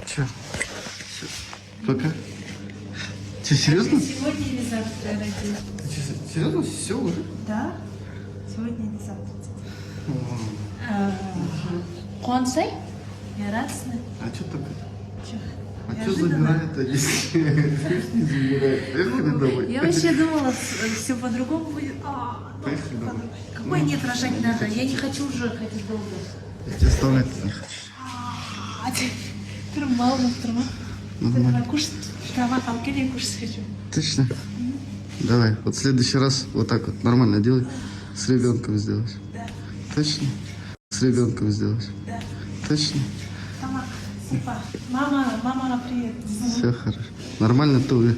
Че? Пока. Че, серьезно? Сегодня или завтра родился? Серьезно? Все уже? Да. Сегодня или завтра. Консай? Я радостная. А что так? Чё? А что забирает-то, если не забирает? Поехали домой. Я вообще думала, все по-другому будет. Поехали домой. Какой нет, рожать надо? Я не хочу уже ходить долго. Я тебя оставлять не хочу. Мало, давай кушать. Давай, алкоголь кушать хочу. Точно? Давай, вот в следующий раз вот так вот нормально делай. С ребенком сделаешь. Да. Точно? С ребенком сделаешь. Да. Точно? Тамак, сипа. Мама, привет. Все хорошо. Нормально то вы.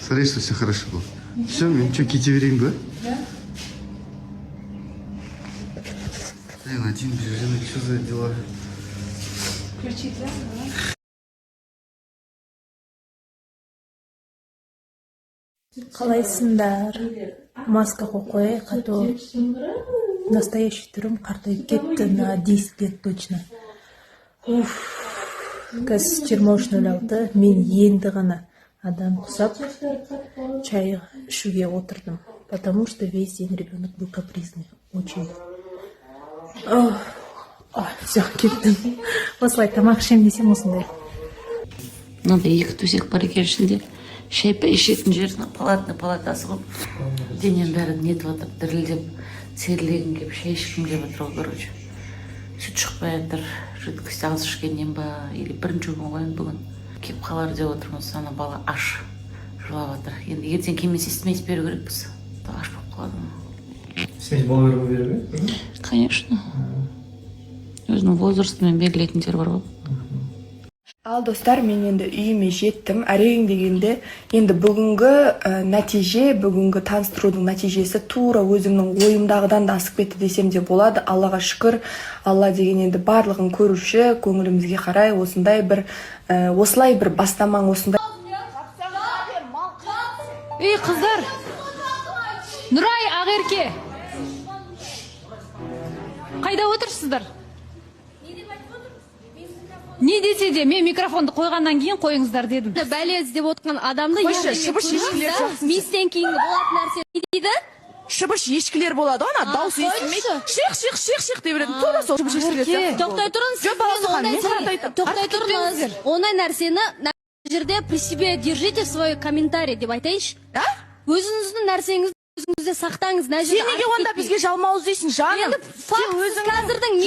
Смотри, что все хорошо было. Все, мне что, Кити Веринг, да? Да? Блин, один бежит, что за дела? Включить, да? Қалайсыңдар? Маска қойып қойып, настоящий түрім қартайып кетті на 10 лет точно. Қазір 23:06, мен енді ғана адам құсап чай ішуге отырдым, потому что весь день ребенок был капризный, очень. Все, кеттім. Осылай тамақ ішемін десем осындай. Мынандай екі төсек бар екен ішінде. Шайпа ішетін жердің палатасы болып, денем бәрі нетіп жатыр, дірілдеп, серлегім келіп, шай ішкім келіп жатыр ғой, короче. Сүт шықпай жатыр, жидкость аз ішкеннен ба, или бірінші күн ғой бүгін. Келіп қалар деп отырмыз, ана бала аш жылап жатыр. Енді ертең келмесе смесь беру керекпіз. Аш болып қалады. Смесь балаларға беру ме? Конечно. Өзінің возрастымен белгілейтіндер бар ғой. Ал достар, мен енді үйіме жеттім. Әрең дегенде, енді бүгінгі нәтиже, бүгінгі таныстырудың нәтижесі тура өзімнің ойымдағыдан да асып кетті десем де болады. Аллаға шүкір, Алла деген енді барлығын көруші, көңілімізге қарай осындай бір осылай бір бастамаң осындай. Ей қыздар! Нұрай, Ақерке! Қайда отырсыздар? Не десе де, мен микрофонды қойғаннан кейін қойыңыздар дедім. Бәле іздеп отқан адамды мистен кейін болатын нәрсе не дейді? Шыбыш ешкілер болады, ана дауыс естілмейді. Шиқ деп беретін, тура сол шыбыш ешкілер. Тоқтай тұрыңыз. Ондай нәрсені жерде при себе держите в свой комментарий деп айтайыншы. Өзіңіздің нәрсеңізді өзіңізде сақтаңыз. Сен неге онда бізге жалмауыз дейсің, жаным? Қазірдің